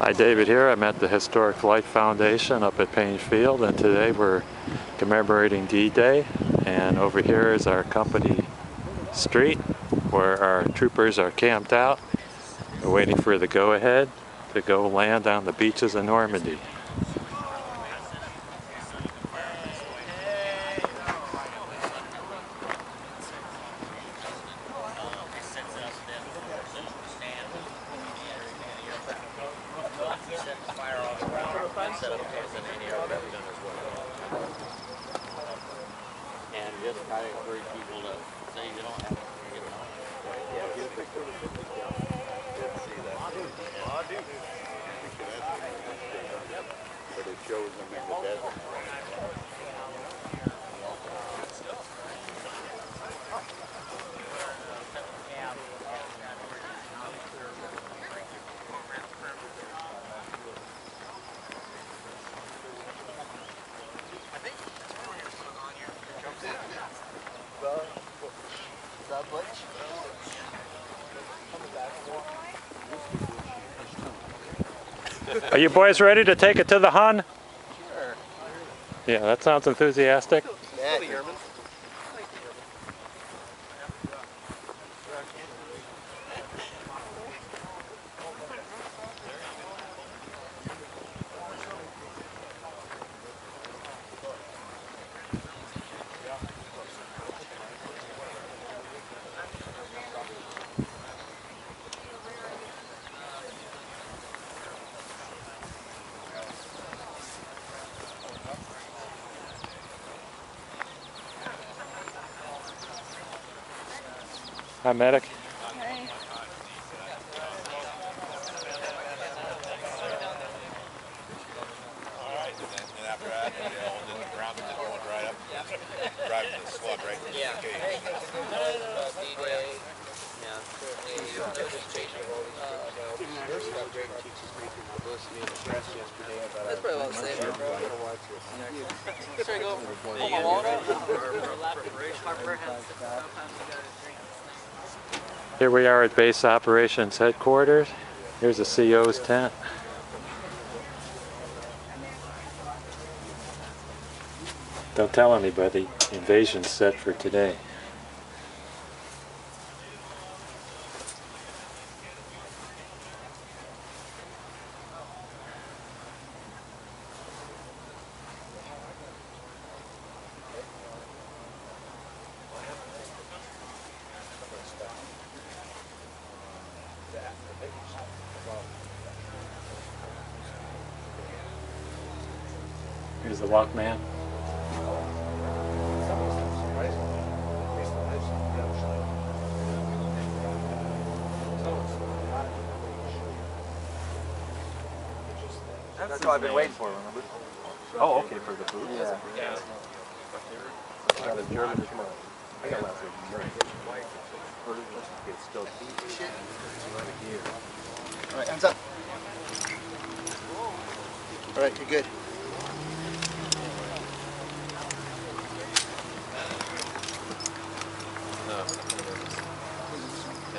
Hi, David here. I'm at the Historic Flight Foundation up at Payne Field, and today we're commemorating D-Day, and over here is our company street where our troopers are camped out. They're waiting for the go-ahead to go land on the beaches of Normandy. And just try to encourage people to say you don't have to get them on. But it shows them in the desert. Are you boys ready to take it to the Hun? Sure. Yeah, that sounds enthusiastic. Hi, medic. Hi. Alright, and after that, they hold in the ground and just going right up, driving the slug right through the cage. That's probably what I was saying, bro. Should I go pull my wallet out? Here we are at Base Operations Headquarters. Here's the CO's tent. Don't tell anybody, the invasion's set for today. Here's the Walkman. That's what I've been waiting for, remember? Oh, okay, for the food? Yeah. I got a German tomorrow. I got last week. It's still All right, hands up. All right, you're good.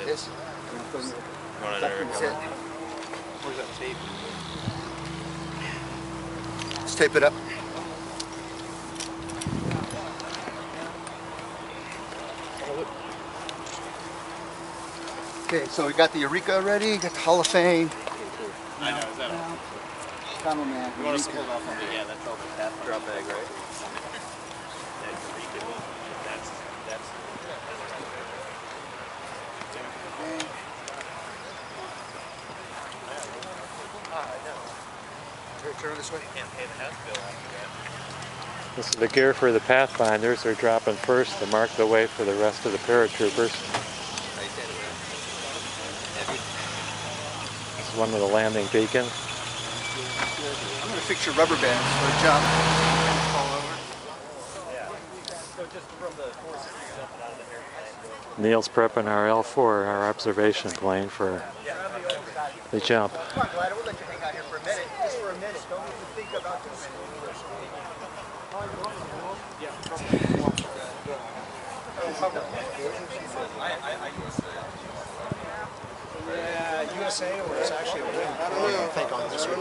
This? Where's that tape? Let's tape it up. Okay, so we got the Eureka ready, got the Hall of Fame. I know, is that all? Cameraman. You want us to hold off on the, yeah, that's all the tap drop bag, right? Turn this way. Can't pay the house bill after that. This is the gear for the Pathfinders. They're dropping first to mark the way for the rest of the paratroopers. This is one of the landing beacons. I'm going to fix your rubber bands for a jump. Neil's prepping our L4, our observation plane, for the jump. Come on, Gladys, we'll let you hang out here for a minute. Just for a minute. Don't even think about this. Yeah, USA or it's actually a wing? I think on this one.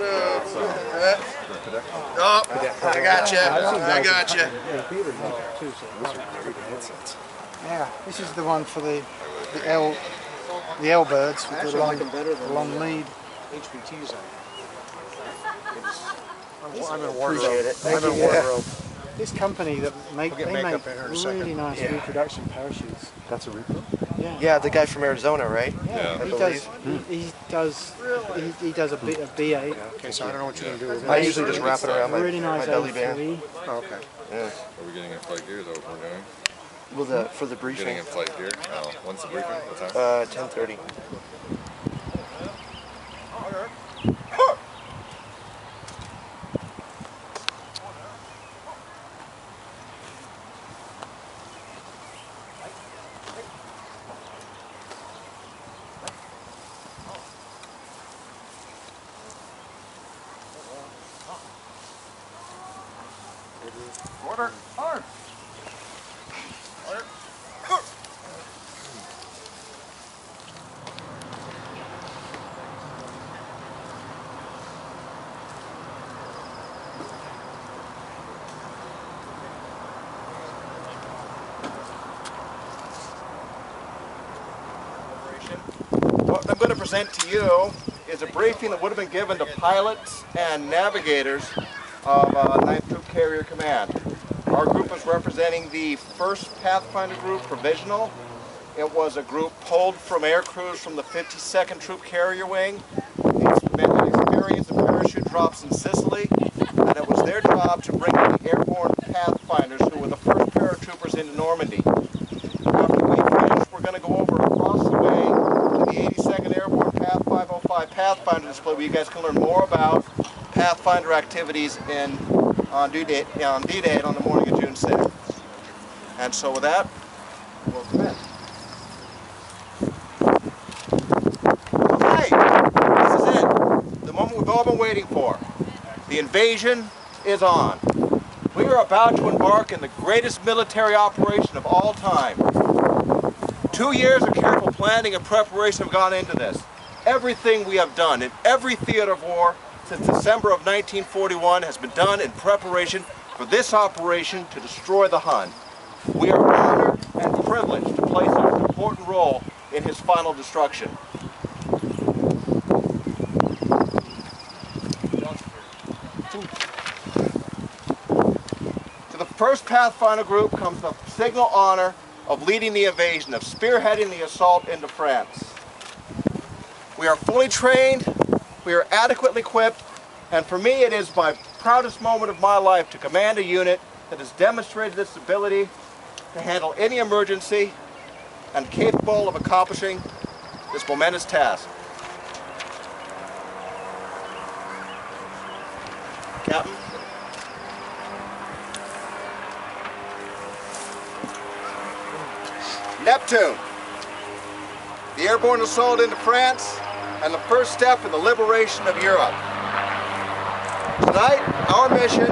Oh, I got you. I got you. Yeah, this is the one for the L birds with the long lead. HPTs I'm in wardrobe. I'm in wardrobe. This company that make really nice reproduction parachutes. That's a repro? Yeah. Yeah, the guy from Arizona, right? Yeah. He does a BA. Okay, so I don't know what you're gonna do with it. I usually just wrap it around really my nice belly band. Oh, okay. Yeah. Are we getting in flight gear? Is that what we're doing? Well, for the briefing. Getting in flight gear? Oh, when's the briefing? What time? 10:30. Order! Arm! What I'm going to present to you is a briefing that would have been given to pilots and navigators of 9th Troop Carrier Command. Our group is representing the 1st Pathfinder Group Provisional. It was a group pulled from air crews from the 52nd Troop Carrier Wing. These men had experience of parachute drops in Sicily, and it was their job to bring in the airborne Pathfinders, who were the first paratroopers into Normandy. After we finish, we're going to go over across the way to the 82nd Airborne Path 505 Pathfinder display, where you guys can learn more about Pathfinder activities on D-Day on the morning of June 6th. And so with that, we'll commence. Okay, this is it. The moment we've all been waiting for. The invasion is on. We are about to embark in the greatest military operation of all time. 2 years of careful planning and preparation have gone into this. Everything we have done in every theater of war since December of 1941 has been done in preparation for this operation to destroy the Hun. We are honored and privileged to play such an important role in his final destruction. To the 1st Pathfinder Group comes the signal honor of leading the invasion, of spearheading the assault into France. We are fully trained, we are adequately equipped, and for me it is my proudest moment of my life to command a unit that has demonstrated its ability to handle any emergency and capable of accomplishing this momentous task. Captain? Neptune, the airborne assault into France, and the first step in the liberation of Europe. Tonight, our mission,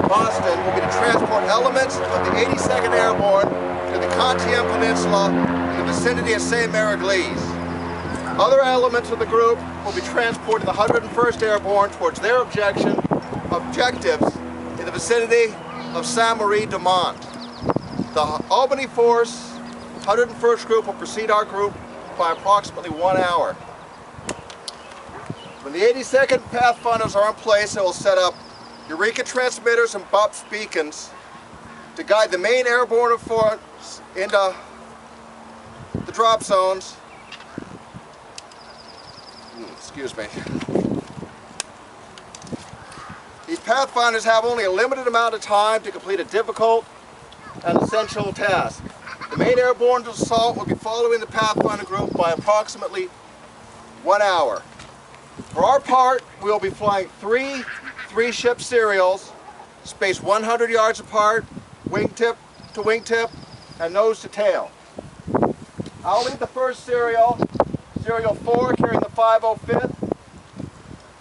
Boston, will be to transport elements of the 82nd Airborne to the Cantienne Peninsula in the vicinity of Saint-Mary-Église. Other elements of the group will be transporting the 101st Airborne towards their objectives in the vicinity of Saint-Marie-de-Mont. The Albany force, 101st Group, will precede our group by approximately 1 hour. When the 82nd Pathfinders are in place, they will set up Eureka transmitters and BUPS beacons to guide the main airborne force into the drop zones. Excuse me. These Pathfinders have only a limited amount of time to complete a difficult and essential task. The main airborne assault will be following the Pathfinder Group by approximately 1 hour. For our part, we will be flying three-ship serials, spaced 100 yards apart, wingtip to wingtip, and nose to tail. I'll lead the first serial, serial 4 carrying the 505th,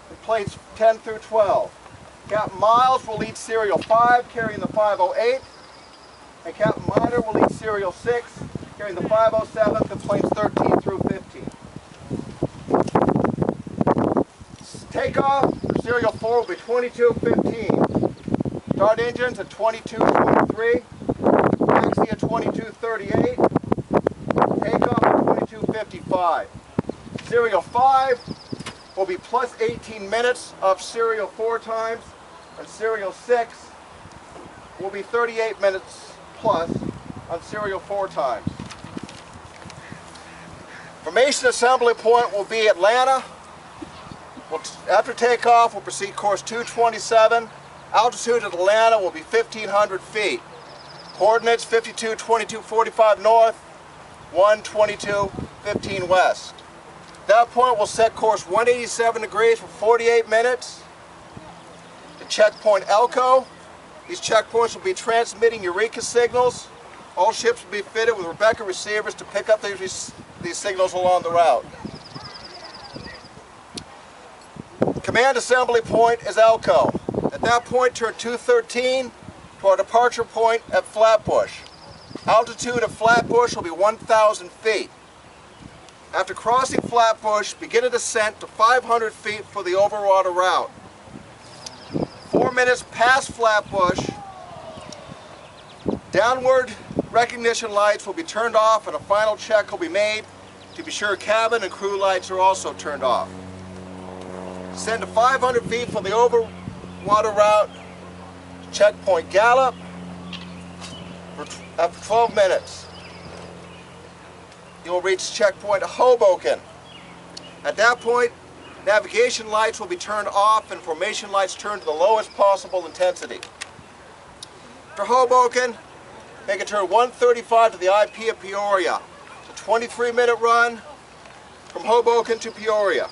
and plates 10 through 12. Captain Miles will lead serial 5 carrying the 508, and Captain Miner will lead serial 6 carrying the 507th and planes 13 through 15. Takeoff for serial 4 will be 22:15. Start engines at 22:23. Taxi at 22:38. Takeoff at 22:55. Serial 5 will be plus 18 minutes of serial 4 times, and serial 6 will be 38 minutes plus on serial 4 times. Formation assembly point will be Atlanta. After takeoff, we'll proceed course 227. Altitude at Atlanta will be 1,500 feet. Coordinates 52, 22, 45 north, 122, 15 west. At that point, we'll set course 187 degrees for 48 minutes. The checkpoint Elko. These checkpoints will be transmitting Eureka signals. All ships will be fitted with Rebecca receivers to pick up these signals along the route. Command assembly point is Elko. At that point, turn 213 to our departure point at Flatbush. Altitude at Flatbush will be 1,000 feet. After crossing Flatbush, begin a descent to 500 feet for the overwater route. 4 minutes past Flatbush, downward recognition lights will be turned off and a final check will be made to be sure cabin and crew lights are also turned off. Descend to 500 feet for the overwater route, checkpoint Gallup after 12 minutes. You will reach checkpoint Hoboken. At that point, navigation lights will be turned off and formation lights turned to the lowest possible intensity. After Hoboken, make a turn 135 to the IP of Peoria. It's a 23-minute run from Hoboken to Peoria.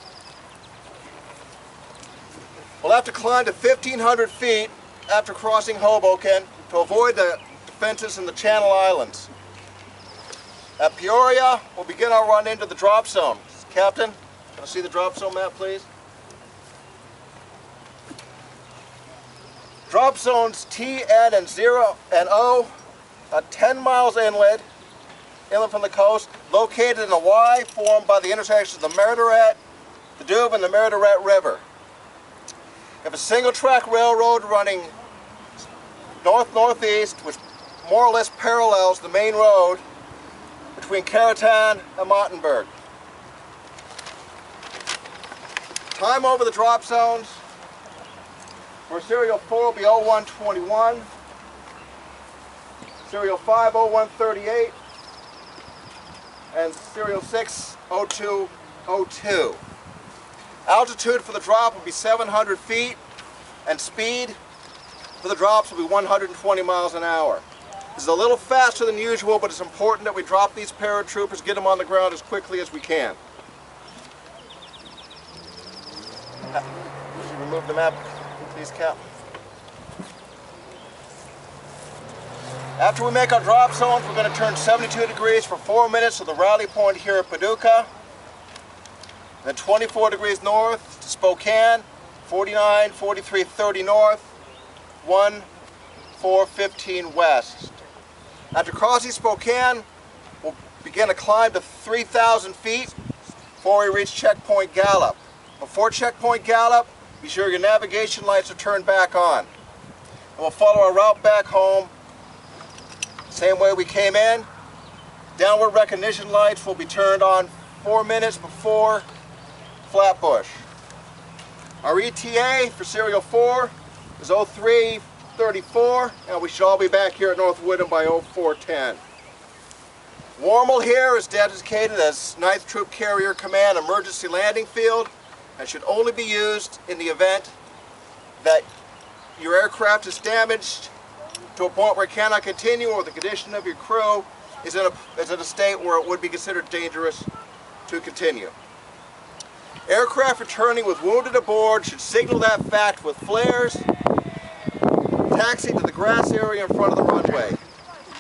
We'll have to climb to 1,500 feet after crossing Hoboken to avoid the defenses in the Channel Islands. At Peoria, we'll begin our run into the drop zone. Captain, can I see the drop zone map, please? Drop zones T, N, and 0 and O, 10 miles inland from the coast, located in a Y formed by the intersections of the Merideret, the Dube, and the Merideret River. We have a single-track railroad running north-northeast, which more or less parallels the main road between Carrollton and Mottenberg. Time over the drop zones for serial 4 will be 0121, serial 5 0138, and serial 6 0202. Altitude for the drop will be 700 feet, and speed for the drops will be 120 miles an hour. This is a little faster than usual, but it's important that we drop these paratroopers, get them on the ground as quickly as we can. Remove the map, please, Cap. After we make our drop zones, we're going to turn 72 degrees for 4 minutes to the rally point here at Paducah. Then 24 degrees north to Spokane, 49, 43, 30 north, 1, 4, 15 west. After crossing Spokane, we'll begin a climb to 3,000 feet before we reach checkpoint Gallup. Before checkpoint Gallup, be sure your navigation lights are turned back on. And we'll follow our route back home, same way we came in. Downward recognition lights will be turned on 4 minutes before Flatbush. Our ETA for serial 4 is 0334, and we should all be back here at North Woodham by 0410. Warmel here is designated as 9th Troop Carrier Command Emergency Landing Field and should only be used in the event that your aircraft is damaged to a point where it cannot continue or the condition of your crew is in a state where it would be considered dangerous to continue. Aircraft returning with wounded aboard should signal that fact with flares, taxi to the grass area in front of the runway.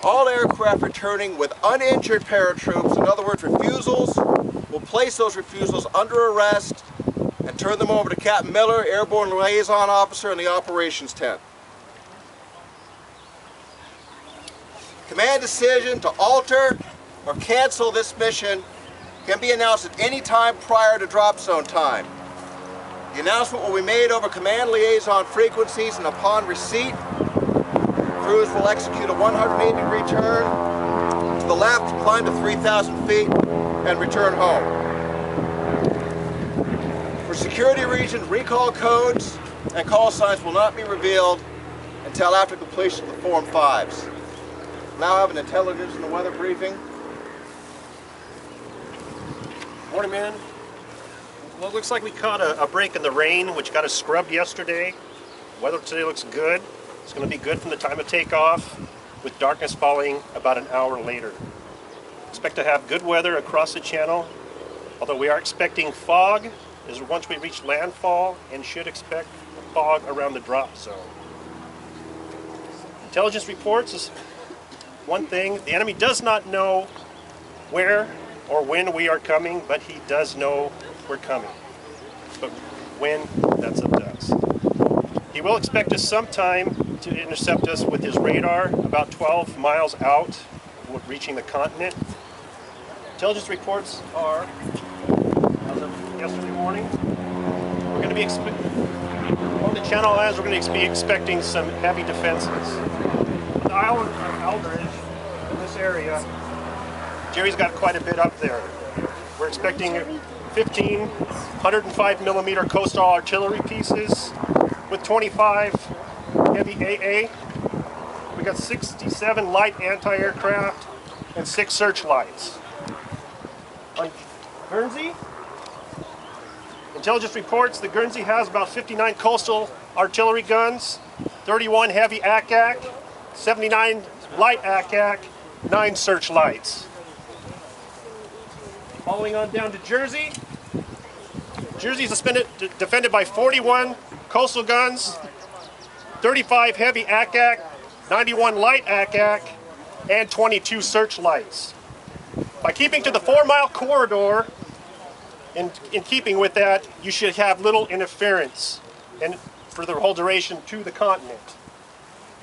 All aircraft returning with uninjured paratroops, in other words refusals, will place those refusals under arrest and turn them over to Captain Miller, Airborne Liaison Officer in the operations tent. Command decision to alter or cancel this mission can be announced at any time prior to drop zone time. The announcement will be made over command liaison frequencies, and upon receipt, crews will execute a 180-degree turn to the left, climb to 3,000 feet, and return home. For security reasons, recall codes and call signs will not be revealed until after completion of the Form 5s. Now I have an intelligence and the weather briefing. Morning, man. Well, it looks like we caught a break in the rain, which got us scrubbed yesterday. Weather today looks good. It's going to be good from the time of takeoff, with darkness falling about an hour later. Expect to have good weather across the channel, although we are expecting fog as once we reach landfall, and should expect fog around the drop zone. Intelligence reports is one thing. The enemy does not know where or when we are coming, but he does know we're coming. But when, that's up to us. He will expect us sometime to intercept us with his radar about 12 miles out, reaching the continent. Intelligence reports are, as of yesterday morning, we're going to be on the channel as we're going to be expecting some heavy defenses. On the island of Aldridge, in this area, Jerry's got quite a bit up there. We're expecting 15 105mm coastal artillery pieces with 25 heavy AA. We got 67 light anti-aircraft and 6 searchlights. On Guernsey, intelligence reports that Guernsey has about 59 coastal artillery guns, 31 heavy ACAC, 79 light ACAC, 9 searchlights. Following on down to Jersey. Jersey is defended by 41 coastal guns, 35 heavy ACAC, 91 light ACAC, and 22 searchlights. By keeping to the 4-mile corridor, in keeping with that, you should have little interference and for the whole duration to the continent.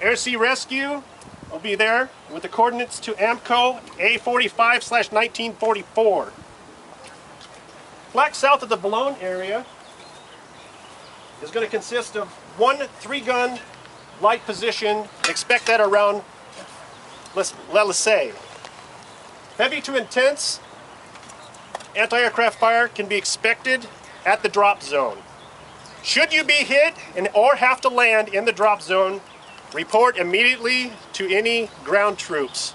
Air Sea Rescue will be there with the coordinates to AMCO A45/1944. Flat south of the Boulogne area is going to consist of 1 3-gun light position. Expect that around L'Elysée. Heavy to intense anti-aircraft fire can be expected at the drop zone. Should you be hit or have to land in the drop zone, report immediately to any ground troops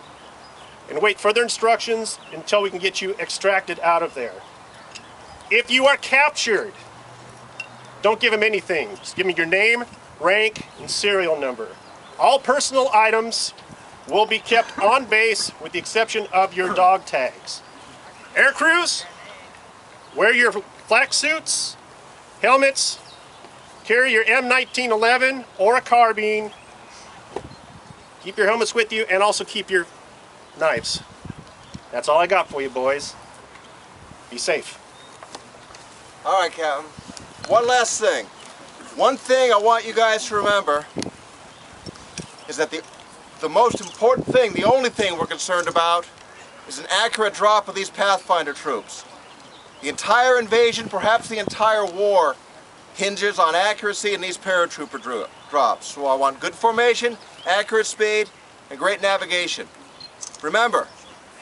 and wait further instructions until we can get you extracted out of there. If you are captured, don't give them anything. Just give me your name, rank, and serial number. All personal items will be kept on base with the exception of your dog tags. Air crews, wear your flak suits, helmets, carry your M1911 or a carbine. Keep your helmets with you and also keep your knives. That's all I got for you, boys. Be safe. All right, Captain. One last thing. One thing I want you guys to remember is that the most important thing, the only thing we're concerned about, is an accurate drop of these Pathfinder troops. The entire invasion, perhaps the entire war, hinges on accuracy in these paratrooper drops. So I want good formation, accurate speed, and great navigation. Remember,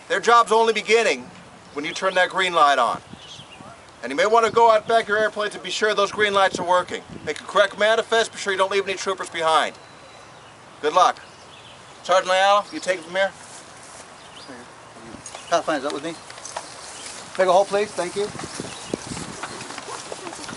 their job's only beginning when you turn that green light on. And you may want to go out back your airplane to be sure those green lights are working. Make a correct manifest, be sure you don't leave any troopers behind. Good luck. Sergeant Ayala, you take it from here. Pathfinder, is that with me? Make a hole, please. Thank you.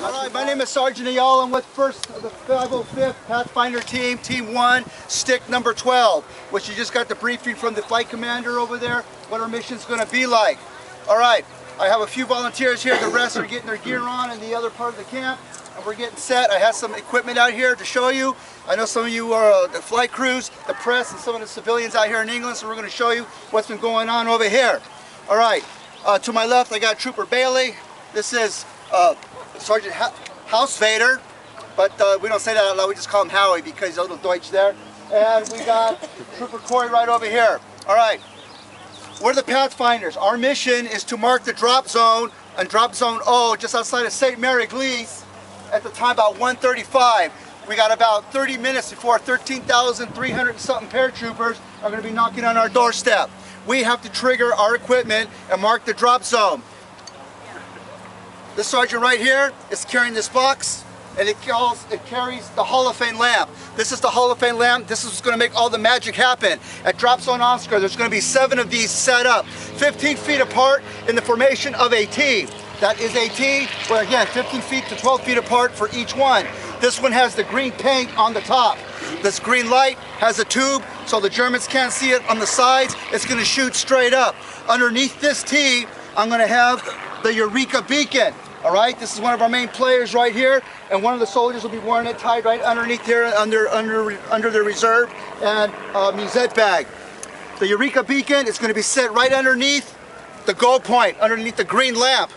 All right, my name is Sergeant Ayala. I'm with first of the 505th Pathfinder team, Team 1, stick number 12, which you just got the briefing from the flight commander over there, what our mission's going to be like. All right, I have a few volunteers here. The rest are getting their gear on in the other part of the camp, and we're getting set. I have some equipment out here to show you. I know some of you are the flight crews, the press, and some of the civilians out here in England, so we're going to show you what's been going on over here. All right, to my left I got Trooper Bailey. This is Sergeant Hausvader, but we don't say that out loud, we just call him Howie because he's a little Deutsch there. And we got Trooper Corey right over here. All right, we're the Pathfinders. Our mission is to mark the drop zone on drop zone O just outside of St. Mary Glees at the time about 1:35. We got about 30 minutes before 13,300 and something paratroopers are going to be knocking on our doorstep. We have to trigger our equipment and mark the drop zone. This sergeant right here is carrying this box, and it carries the Hall of Fame lamp. This is the Hall of Fame lamp. This is what's going to make all the magic happen. At Drop Zone Oscar, there's going to be 7 of these set up, 15 feet apart in the formation of a T. That is a T, where again, 15 feet to 12 feet apart for each one. This one has the green paint on the top. This green light has a tube, so the Germans can't see it on the sides. It's going to shoot straight up. Underneath this T, I'm going to have the Eureka beacon. All right, this is one of our main players right here, and one of the soldiers will be wearing it tied right underneath here, under the reserve and musette bag. The Eureka beacon is going to be set right underneath the goal point, underneath the green lamp.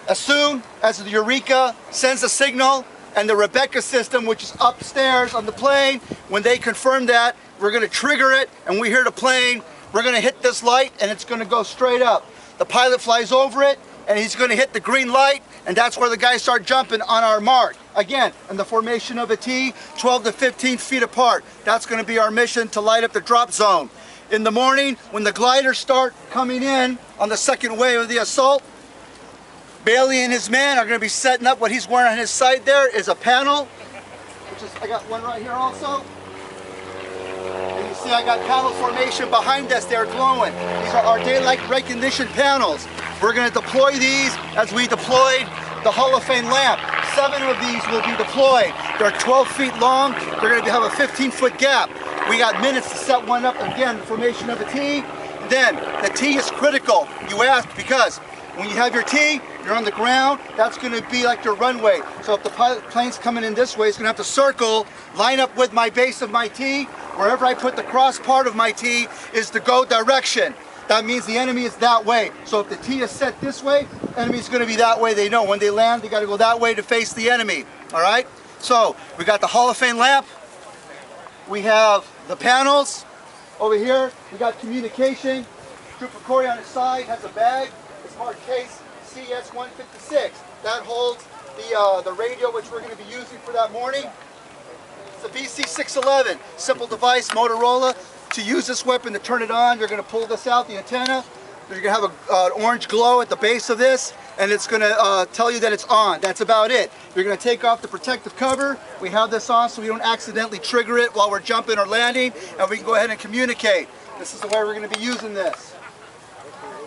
As soon as the Eureka sends a signal, and the Rebecca system, which is upstairs on the plane, when they confirm that, we're going to trigger it, and we hear the plane, we're going to hit this light, and it's going to go straight up. The pilot flies over it, and he's going to hit the green light, and that's where the guys start jumping on our mark. Again, in the formation of a T, 12 to 15 feet apart. That's going to be our mission to light up the drop zone. In the morning, when the gliders start coming in on the second wave of the assault, Bailey and his men are going to be setting up. What he's wearing on his side there is a panel, which is, I got one right here also. And you see I got panel formation behind us. They're glowing. These are our daylight recognition panels. We're going to deploy these as we deployed the Hall of Fame lamp. 7 of these will be deployed. They're 12 feet long. They're going to have a 15-foot gap. We got minutes to set one up. Again, the formation of a T. Then the T is critical. You ask because when you have your T, you're on the ground, that's going to be like your runway. So if the plane's coming in this way, it's going to have to circle, line up with my base of my T. Wherever I put the cross part of my T is the go direction. That means the enemy is that way. So if the T is set this way, enemy's going to be that way. They know when they land, they got to go that way to face the enemy. All right? So we got the Hall of Fame lamp. We have the panels. Over here, we got communication. Trooper Corey on his side has a bag. It's marked case CS-156. That holds the radio which we're going to be using for that morning. It's a BC-611, simple device, Motorola. To use this weapon, to turn it on, you're going to pull this out, the antenna. You're going to have an orange glow at the base of this, and it's going to tell you that it's on. That's about it. You're going to take off the protective cover. We have this on so we don't accidentally trigger it while we're jumping or landing, and we can go ahead and communicate. This is the way we're going to be using this.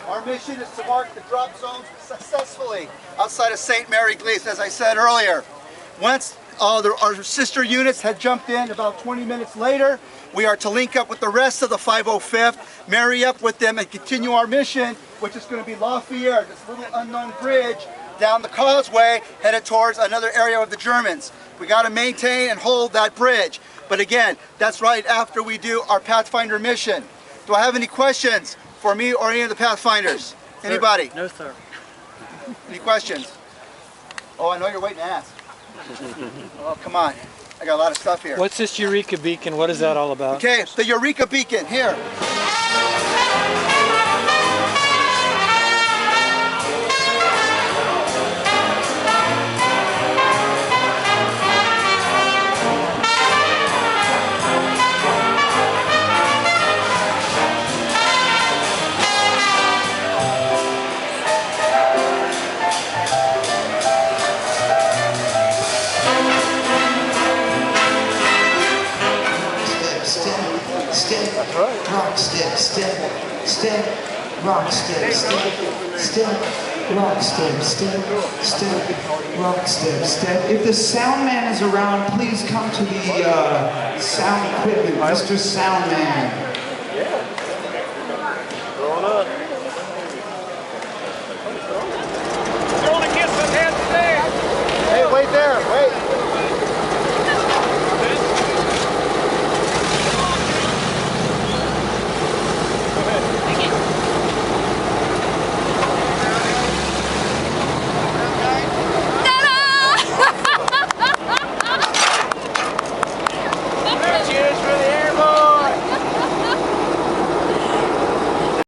Our mission is to mark the drop zones successfully outside of St. Mary Gleason, as I said earlier. Once our sister units had jumped in about 20 minutes later, we are to link up with the rest of the 505th, marry up with them, and continue our mission, which is going to be Lafayette, this little unknown bridge down the causeway, headed towards another area of the Germans. We got to maintain and hold that bridge. But again, that's right after we do our Pathfinder mission. Do I have any questions for me or any of the Pathfinders? Anybody? No, sir. Any questions? Oh, I know you're waiting to ask. Oh, come on. I got a lot of stuff here. What's this Eureka beacon? What is that all about? Okay, the Eureka beacon, here. Rock, step, step, step, rock, step, step, step, rock, step, step, step, rock, step, step. If the sound man is around, please come to the sound equipment, Mr. Sound Man.